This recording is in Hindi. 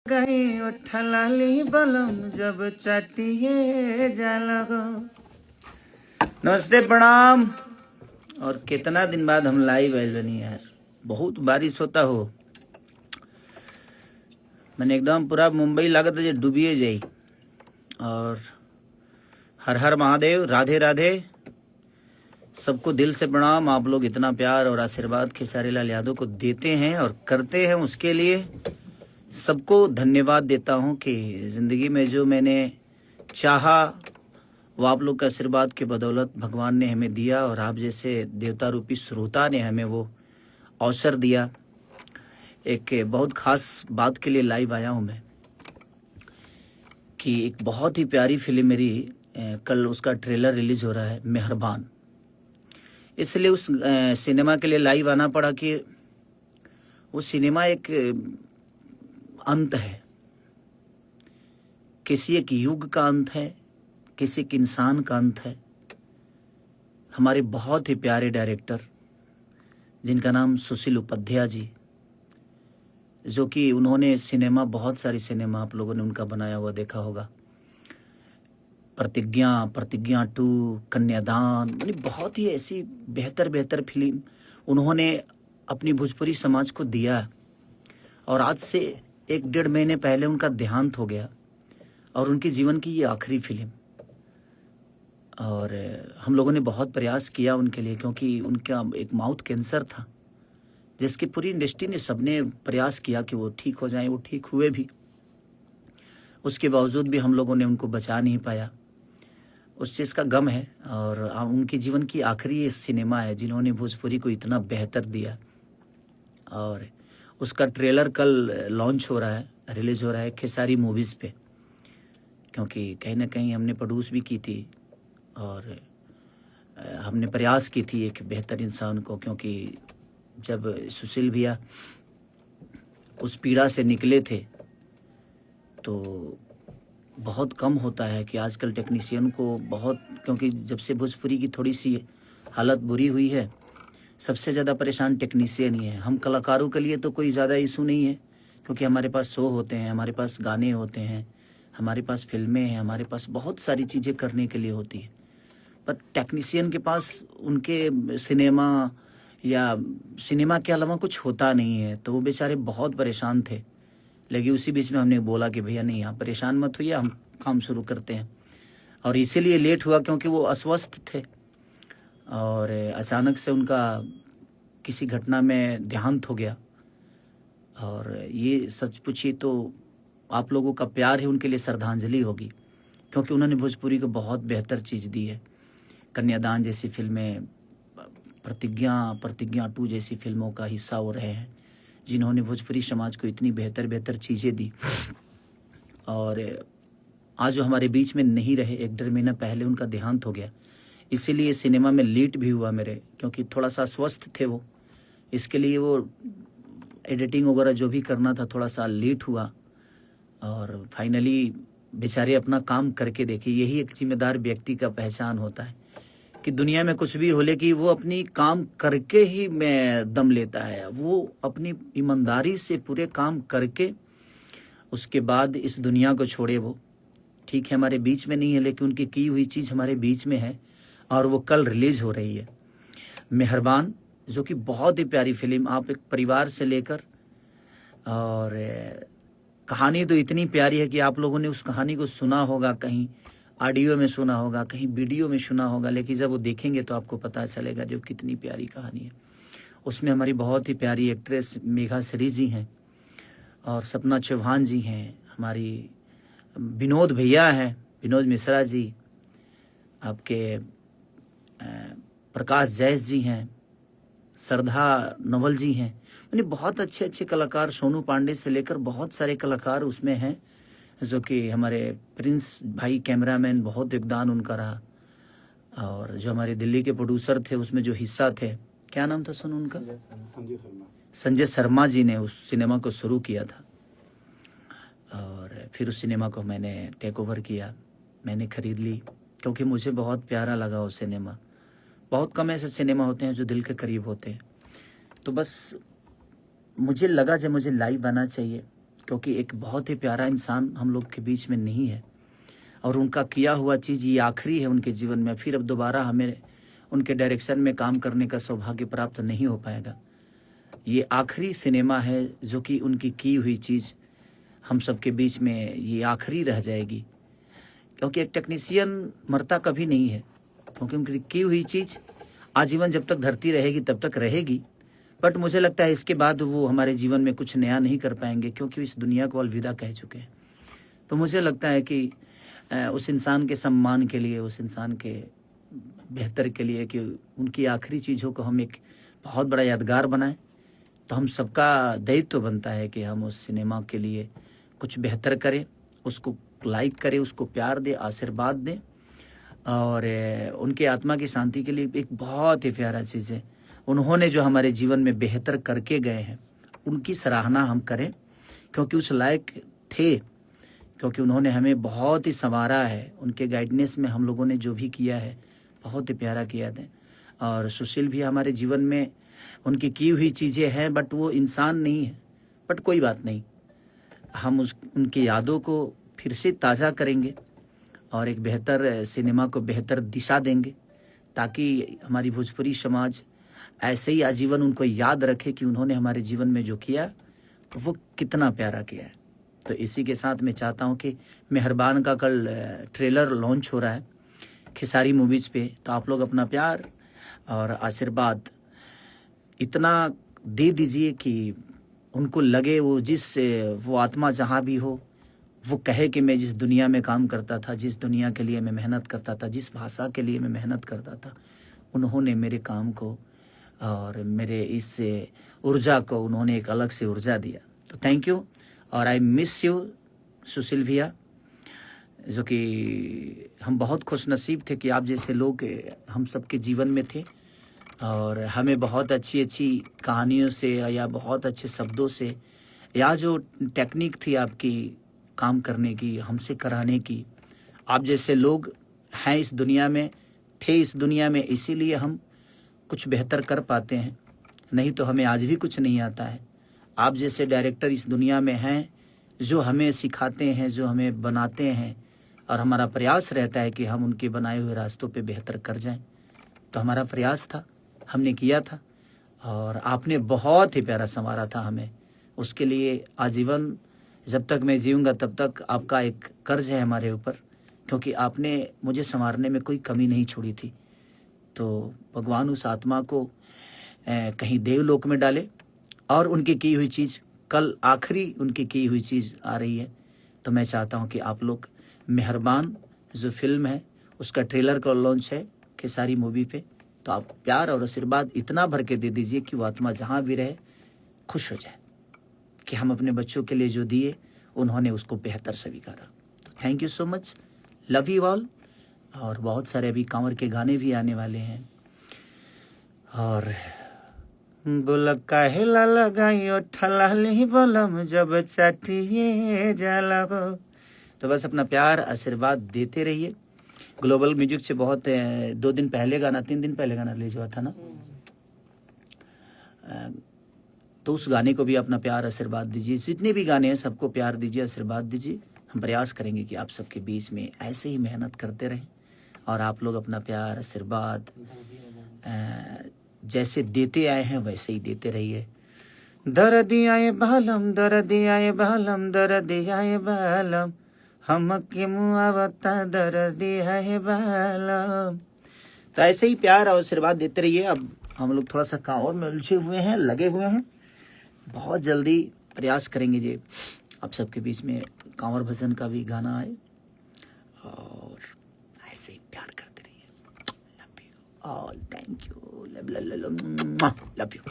गई उठलाली बलम जब चटिए जाला गो। नमस्ते, प्रणाम। और कितना दिन बाद हम लाइव आइल बनी यार। बहुत बारिश होता हो, मैंने एकदम पूरा मुंबई लागत है डूबिए जाई। और हर हर महादेव, राधे राधे। सबको दिल से प्रणाम। आप लोग इतना प्यार और आशीर्वाद खेसारी लाल यादव को देते हैं और करते हैं, उसके लिए सबको धन्यवाद देता हूं कि ज़िंदगी में जो मैंने चाहा वो आप लोग के आशीर्वाद के बदौलत भगवान ने हमें दिया और आप जैसे देवता रूपी श्रोता ने हमें वो अवसर दिया। एक बहुत खास बात के लिए लाइव आया हूं मैं कि एक बहुत ही प्यारी फिल्म मेरी कल उसका ट्रेलर रिलीज हो रहा है, मेहरबान। इसलिए उस सिनेमा के लिए लाइव आना पड़ा कि वो सिनेमा एक अंत है, किसी एक युग का अंत है, किसी एक इंसान का अंत है। हमारे बहुत ही प्यारे डायरेक्टर जिनका नाम सुशील उपाध्याय जी, जो कि उन्होंने सिनेमा, बहुत सारी सिनेमा आप लोगों ने उनका बनाया हुआ देखा होगा। प्रतिज्ञा, प्रतिज्ञा 2, कन्यादान, यानी बहुत ही ऐसी बेहतर फिल्म उन्होंने अपनी भोजपुरी समाज को दिया। और आज से 1-1.5 महीने पहले उनका देहांत हो गया और उनके जीवन की ये आखिरी फिल्म। और हम लोगों ने बहुत प्रयास किया उनके लिए, क्योंकि उनका एक माउथ कैंसर था जिसकी पूरी इंडस्ट्री ने, सबने प्रयास किया कि वो ठीक हो जाएं। वो ठीक हुए भी, उसके बावजूद भी हम लोगों ने उनको बचा नहीं पाया। उस चीज़ का गम है। और उनके जीवन की आखिरी सिनेमा है जिन्होंने भोजपुरी को इतना बेहतर दिया। और उसका ट्रेलर कल लॉन्च हो रहा है, रिलीज हो रहा है खेसारी मूवीज़ पे, क्योंकि कहीं ना कहीं हमने प्रोड्यूस भी की थी और हमने प्रयास की थी एक बेहतर इंसान को। क्योंकि जब सुशील भैया उस पीड़ा से निकले थे तो बहुत कम होता है कि आजकल टेक्नीशियन को बहुत, क्योंकि जब से भोजपुरी की थोड़ी सी हालत बुरी हुई है, सबसे ज़्यादा परेशान टेक्नीशियन ही है। हम कलाकारों के लिए तो कोई ज़्यादा इशू नहीं है, क्योंकि हमारे पास शो होते हैं, हमारे पास गाने होते हैं, हमारे पास फिल्में हैं, हमारे पास बहुत सारी चीज़ें करने के लिए होती है। पर टेक्नीशियन के पास उनके सिनेमा या सिनेमा के अलावा कुछ होता नहीं है, तो वो बेचारे बहुत परेशान थे। लेकिन उसी बीच में हमने बोला कि भैया नहीं, आप परेशान मत होइए, हम काम शुरू करते हैं। और इसीलिए लेट हुआ क्योंकि वो अस्वस्थ थे और अचानक से उनका किसी घटना में देहांत हो गया। और ये सच पूछिए तो आप लोगों का प्यार ही उनके लिए श्रद्धांजलि होगी, क्योंकि उन्होंने भोजपुरी को बहुत बेहतर चीज़ दी है। कन्यादान जैसी फिल्में, प्रतिज्ञा 2 जैसी फिल्मों का हिस्सा वो रहे हैं, जिन्होंने भोजपुरी समाज को इतनी बेहतर चीज़ें दी। और आज जो हमारे बीच में नहीं रहे, 1-1.5 महीना पहले उनका देहांत हो गया। इसीलिए सिनेमा में लेट भी हुआ मेरे, क्योंकि थोड़ा सा अस्वस्थ थे वो, इसके लिए वो एडिटिंग वगैरह जो भी करना था थोड़ा सा लेट हुआ। और फाइनली बेचारे अपना काम करके देखे। यही एक जिम्मेदार व्यक्ति का पहचान होता है कि दुनिया में कुछ भी हो, लेकिन वो अपनी काम करके ही मैं दम लेता है। वो अपनी ईमानदारी से पूरे काम करके उसके बाद इस दुनिया को छोड़े। वो ठीक है हमारे बीच में नहीं है, लेकिन उनकी की हुई चीज़ हमारे बीच में है और वो कल रिलीज हो रही है, मेहरबान, जो कि बहुत ही प्यारी फिल्म। आप एक परिवार से लेकर, और कहानी तो इतनी प्यारी है कि आप लोगों ने उस कहानी को सुना होगा, कहीं ऑडियो में सुना होगा, कहीं वीडियो में सुना होगा, लेकिन जब वो देखेंगे तो आपको पता चलेगा जो कितनी प्यारी कहानी है। उसमें हमारी बहुत ही प्यारी एक्ट्रेस मेघा श्री जी हैं और सपना चौहान जी हैं, हमारी विनोद भैया हैं, विनोद मिश्रा जी, आपके प्रकाश जैस जी हैं, श्रद्धा नवल जी हैं, यानी बहुत अच्छे कलाकार, सोनू पांडे से लेकर बहुत सारे कलाकार उसमें हैं, जो कि हमारे प्रिंस भाई कैमरामैन, बहुत योगदान उनका रहा। और जो हमारे दिल्ली के प्रोड्यूसर थे उसमें जो हिस्सा थे, क्या नाम था सुन उनका, संजय शर्मा जी ने उस सिनेमा को शुरू किया था। और फिर उस सिनेमा को मैंने टेक ओवर किया, मैंने खरीद ली, क्योंकि मुझे बहुत प्यारा लगा वो सिनेमा। बहुत कम ऐसे सिनेमा होते हैं जो दिल के करीब होते हैं। तो बस मुझे लगा जब मुझे लाइव आना चाहिए क्योंकि एक बहुत ही प्यारा इंसान हम लोग के बीच में नहीं है और उनका किया हुआ चीज़ ये आखिरी है उनके जीवन में। फिर अब दोबारा हमें उनके डायरेक्शन में काम करने का सौभाग्य प्राप्त नहीं हो पाएगा। ये आखिरी सिनेमा है जो कि उनकी की हुई चीज़ हम सबके बीच में ये आखिरी रह जाएगी, क्योंकि एक टेक्नीशियन मरता कभी नहीं है, क्योंकि उनकी की हुई चीज़ आजीवन जब तक धरती रहेगी तब तक रहेगी। बट मुझे लगता है इसके बाद वो हमारे जीवन में कुछ नया नहीं कर पाएंगे, क्योंकि इस दुनिया को अलविदा कह चुके हैं। तो मुझे लगता है कि उस इंसान के सम्मान के लिए, उस इंसान के बेहतर के लिए, कि उनकी आखिरी चीज़ों को हम एक बहुत बड़ा यादगार बनाएं, तो हम सबका दायित्व बनता है कि हम उस सिनेमा के लिए कुछ बेहतर करें, उसको लाइक करें, उसको प्यार दें, आशीर्वाद दें। और उनके आत्मा की शांति के लिए एक बहुत ही प्यारा चीज़ है, उन्होंने जो हमारे जीवन में बेहतर करके गए हैं उनकी सराहना हम करें, क्योंकि उस लायक थे, क्योंकि उन्होंने हमें बहुत ही संवारा है। उनके गाइडेंस में हम लोगों ने जो भी किया है बहुत ही प्यारा किया था। और सुशील भी हमारे जीवन में उनकी की हुई चीज़ें हैं, बट वो इंसान नहीं है। बट कोई बात नहीं, हम उनकी यादों को फिर से ताज़ा करेंगे और एक बेहतर सिनेमा को बेहतर दिशा देंगे, ताकि हमारी भोजपुरी समाज ऐसे ही आजीवन उनको याद रखे कि उन्होंने हमारे जीवन में जो किया वो कितना प्यारा किया है। तो इसी के साथ मैं चाहता हूँ कि मेहरबान का कल ट्रेलर लॉन्च हो रहा है खेसारी मूवीज़ पे, तो आप लोग अपना प्यार और आशीर्वाद इतना दे दीजिए कि उनको लगे वो आत्मा जहाँ भी हो वो कहे कि मैं जिस दुनिया में काम करता था, जिस दुनिया के लिए मैं मेहनत करता था, जिस भाषा के लिए मैं मेहनत करता था, उन्होंने मेरे काम को और मेरे इस ऊर्जा को उन्होंने एक अलग से ऊर्जा दिया। तो थैंक यू, और आई मिस यू सुशील भैया, जो कि हम बहुत खुश नसीब थे कि आप जैसे लोग हम सबके जीवन में थे और हमें बहुत अच्छी अच्छी कहानियों से या बहुत अच्छे शब्दों से या जो टेक्निक थी आपकी काम करने की, हमसे कराने की, आप जैसे लोग हैं इस दुनिया में, थे इस दुनिया में, इसीलिए हम कुछ बेहतर कर पाते हैं, नहीं तो हमें आज भी कुछ नहीं आता है। आप जैसे डायरेक्टर इस दुनिया में हैं जो हमें सिखाते हैं, जो हमें बनाते हैं, और हमारा प्रयास रहता है कि हम उनके बनाए हुए रास्तों पे बेहतर कर जाएं। तो हमारा प्रयास था, हमने किया था, और आपने बहुत ही प्यारा संवारा था हमें। उसके लिए आजीवन जब तक मैं जीऊँगा तब तक आपका एक कर्ज है हमारे ऊपर, क्योंकि आपने मुझे संवारने में कोई कमी नहीं छोड़ी थी। तो भगवान उस आत्मा को कहीं देवलोक में डाले, और उनकी की हुई चीज़ कल आखिरी उनकी की हुई चीज़ आ रही है। तो मैं चाहता हूं कि आप लोग मेहरबान जो फिल्म है उसका ट्रेलर का लॉन्च है खेसारी मूवी पे, तो आप प्यार और आशीर्वाद इतना भर के दे दीजिए कि वो आत्मा जहाँ भी रहे खुश हो जाए कि हम अपने बच्चों के लिए जो दिए उन्होंने उसको बेहतर स्वीकारा। तो thank you so much, love you all. और बहुत सारे अभी कांवर के गाने भी आने वाले हैं। और बोला काहेला लगाइयो ठलाली बलम जब चाटिए जाला हो। तो बस अपना प्यार आशीर्वाद देते रहिए। ग्लोबल म्यूजिक से बहुत 2 दिन पहले गाना, 3 दिन पहले गाना रिलीज हुआ था ना, तो उस गाने को भी अपना प्यार आशीर्वाद दीजिए। जितने भी गाने हैं सबको प्यार दीजिए, आशीर्वाद दीजिए। हम प्रयास करेंगे कि आप सबके बीच में ऐसे ही मेहनत करते रहें, और आप लोग अपना प्यार आशीर्वाद जैसे देते आए हैं वैसे ही देते रहिए। दर्दियाए बालम, दर्दियाए बालम, दर्दियाए बालम, हमके मुआवता दर्दियाए बालम। तो ऐसे ही प्यार और आशीर्वाद देते रहिए। अब हम लोग थोड़ा सा कांवर में उलझे हुए हैं, लगे हुए हैं। बहुत जल्दी प्रयास करेंगे जी आप सबके बीच में कांवर भजन का भी गाना आए, और ऐसे ही प्यार करते रहिए। Love you all, thank you, love you.